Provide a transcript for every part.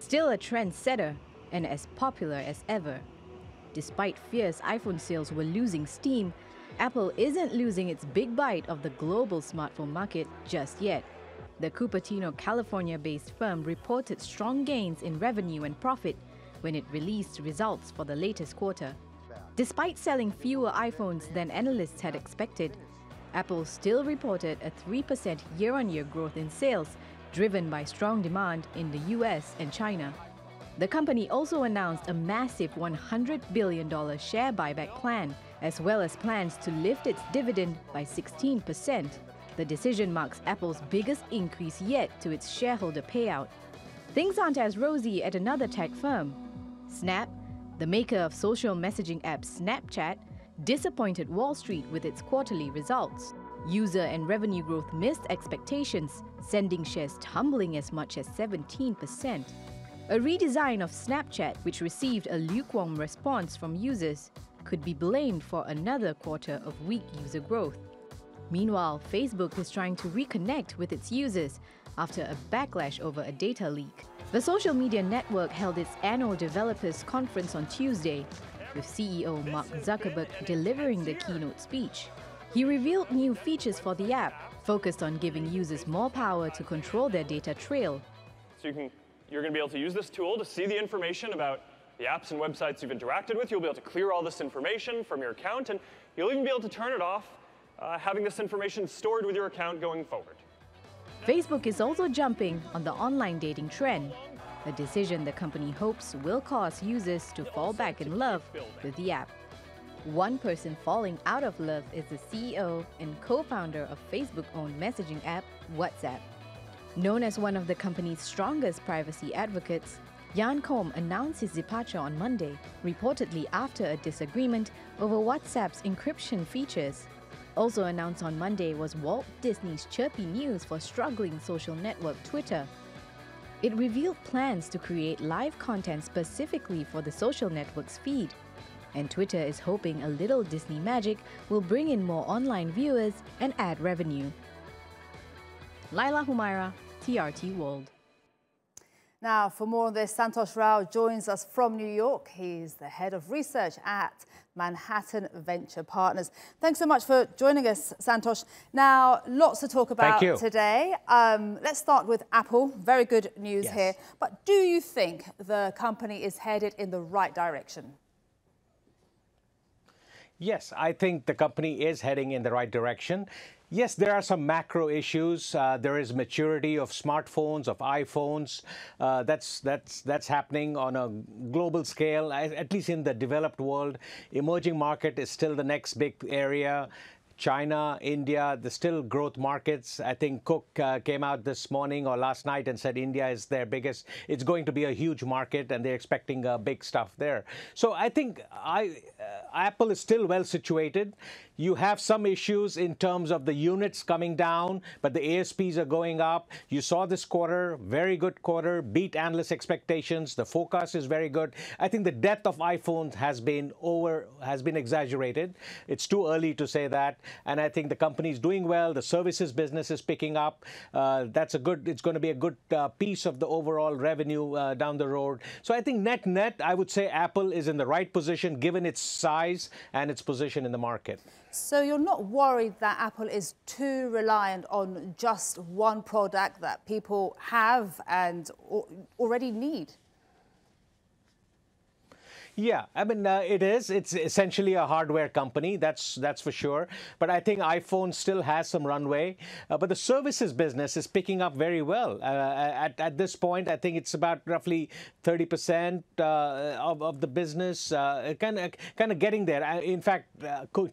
still a trendsetter and as popular as ever. Despite fears iPhone sales were losing steam, Apple isn't losing its big bite of the global smartphone market just yet. The Cupertino, California-based firm reported strong gains in revenue and profit when it released results for the latest quarter. Despite selling fewer iPhones than analysts had expected, Apple still reported a 3% year-on-year growth in sales, driven by strong demand in the US and China. The company also announced a massive $100 billion share buyback plan, as well as plans to lift its dividend by 16%. The decision marks Apple's biggest increase yet to its shareholder payout. Things aren't as rosy at another tech firm. Snap, the maker of social messaging app Snapchat, disappointed Wall Street with its quarterly results. User and revenue growth missed expectations, sending shares tumbling as much as 17%. A redesign of Snapchat, which received a lukewarm response from users, could be blamed for another quarter of weak user growth. Meanwhile, Facebook is trying to reconnect with its users after a backlash over a data leak. The social media network held its annual developers conference on Tuesday, with CEO Mark Zuckerberg delivering the keynote speech. He revealed new features for the app, focused on giving users more power to control their data trail. So you're going to be able to use this tool to see the information about the apps and websites you've interacted with. You'll be able to clear all this information from your account, and you'll even be able to turn it off, having this information stored with your account going forward. Facebook is also jumping on the online dating trend, a decision the company hopes will cause users to fall back in love with the app. One person falling out of love is the CEO and co-founder of Facebook-owned messaging app, WhatsApp. Known as one of the company's strongest privacy advocates, Jan Koum announced his departure on Monday, reportedly after a disagreement over WhatsApp's encryption features. Also announced on Monday was Walt Disney's chirpy news for struggling social network Twitter. It revealed plans to create live content specifically for the social network's feed. And Twitter is hoping a little Disney magic will bring in more online viewers and ad revenue. Laila Humaira, TRT World. Now, for more on this, Santosh Rao joins us from New York. He's the head of research at Manhattan Venture Partners. Thanks so much for joining us, Santosh. Now, lots to talk about today. Let's start with Apple. Very good news here. But do you think the company is headed in the right direction? Yes, I think the company is heading in the right direction. Yes, there are some macro issues. There is maturity of smartphones, of iPhones. That's happening on a global scale, at least in the developed world. Emerging market is still the next big area. China, India, the still growth markets. I think Cook came out this morning or last night and said India is their biggest. It's going to be a huge market, and they're expecting big stuff there. So I think Apple is still well situated. You have some issues in terms of the units coming down, but the ASPs are going up. You saw this quarter, very good quarter, beat analyst expectations. The forecast is very good. I think the death of iPhones has been exaggerated. It's too early to say that. And I think the company is doing well. The services business is picking up. It's going to be a good piece of the overall revenue down the road. So I think net, I would say Apple is in the right position given its size and its position in the market. So you're not worried that Apple is too reliant on just one product that people have and already need? Yeah, I mean, it is. It's essentially a hardware company, that's for sure. But I think iPhone still has some runway. But the services business is picking up very well. At this point, I think it's about roughly 30% of the business, kind of getting there. In fact,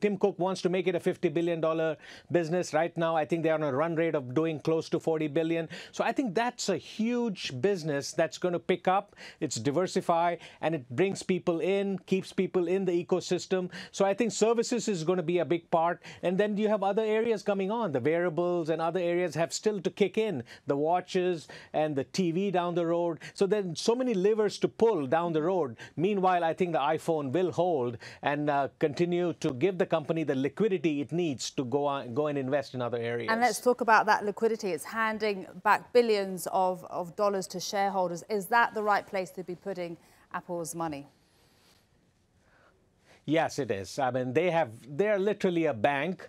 Tim Cook wants to make it a $50 billion business. Right now, I think they're on a run rate of doing close to $40 billion. So I think that's a huge business that's going to pick up. It's diversify, and it brings people people in, keeps people in the ecosystem. So I think services is going to be a big part. And then you have other areas coming on. The wearables and other areas have still to kick in. The watches and the TV down the road. So there's so many levers to pull down the road. Meanwhile, I think the iPhone will hold and continue to give the company the liquidity it needs to go and invest in other areas. And let's talk about that liquidity. It's handing back billions of dollars to shareholders. Is that the right place to be putting Apple's money? Yes, it is. I mean, they're literally a bank.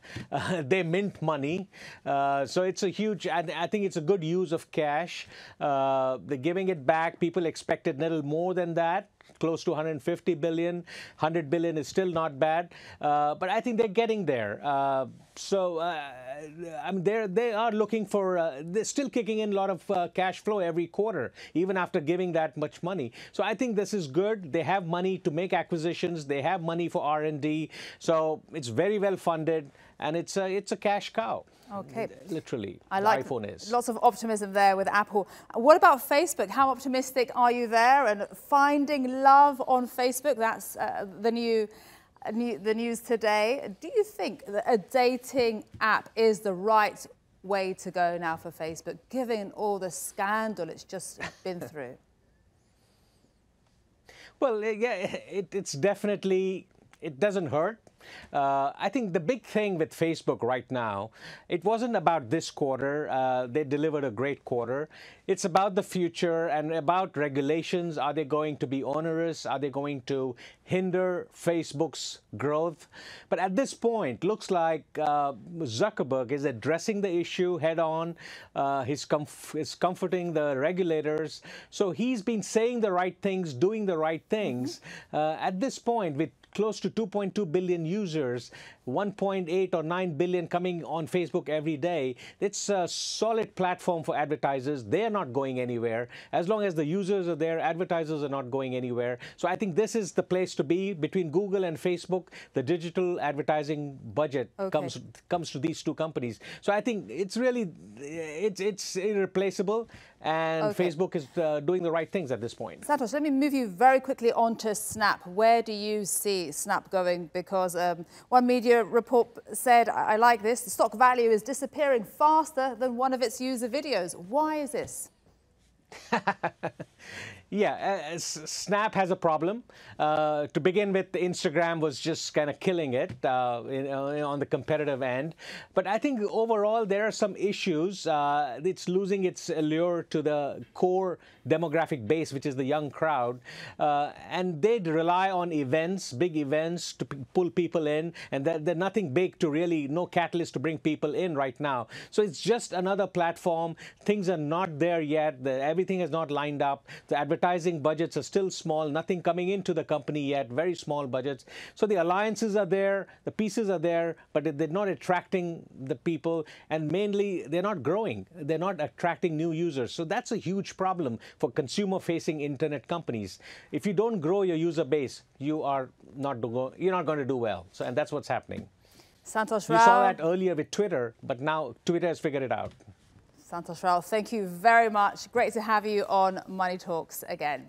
They mint money. So it's a huge, I think it's a good use of cash. They're giving it back. People expected a little more than that. Close to 150 billion. 100 billion is still not bad. But I think they're getting there. I mean, they are looking for, they're still kicking in a lot of cash flow every quarter, even after giving that much money. So I think this is good. They have money to make acquisitions. They have money for R&D. So it's very well funded, and it's a cash cow. Okay. Literally, I like the iPhone is. Lots of optimism there with Apple. What about Facebook? How optimistic are you there? And finding love on Facebook, that's the news today. Do you think that a dating app is the right way to go now for Facebook, given all the scandal it's just been through? Well, yeah, it's definitely, it doesn't hurt. I think the big thing with Facebook right now, it wasn't about this quarter. They delivered a great quarter. It's about the future and about regulations. Are they going to be onerous? Are they going to hinder Facebook's growth? But at this point, looks like Zuckerberg is addressing the issue head on. He's comforting the regulators. So he's been saying the right things, doing the right things. At this point, with close to 2.2 billion users, 1.8 or 9 billion coming on Facebook every day. It's a solid platform for advertisers. They're not going anywhere. As long as the users are there, advertisers are not going anywhere. So I think this is the place to be. Between Google and Facebook, the digital advertising budget comes to these two companies. So I think it's really, it's irreplaceable. And Facebook is doing the right things at this point. Santosh, let me move you very quickly on to Snap. Where do you see Snap going? Because one media report said, I like this, the stock value is disappearing faster than one of its user videos. Why is this? Yeah, Snap has a problem. To begin with, Instagram was just kind of killing it on the competitive end. But I think overall there are some issues. It's losing its allure to the core demographic base, which is the young crowd. And they rely on events, big events, to pull people in. And there's nothing big to really, no catalyst to bring people in right now. So it's just another platform. Things are not there yet. Everything has not lined up. The advertising budgets are still small, nothing coming into the company yet, very small budgets. So the alliances are there, the pieces are there, but they're not attracting the people, and mainly they're not growing. They're not attracting new users. So that's a huge problem for consumer-facing internet companies. If you don't grow your user base, you're not going to do well. So, and that's what's happening. Santosh Rao. We saw that earlier with Twitter, but now Twitter has figured it out. Santosh Rao, thank you very much. Great to have you on Money Talks again.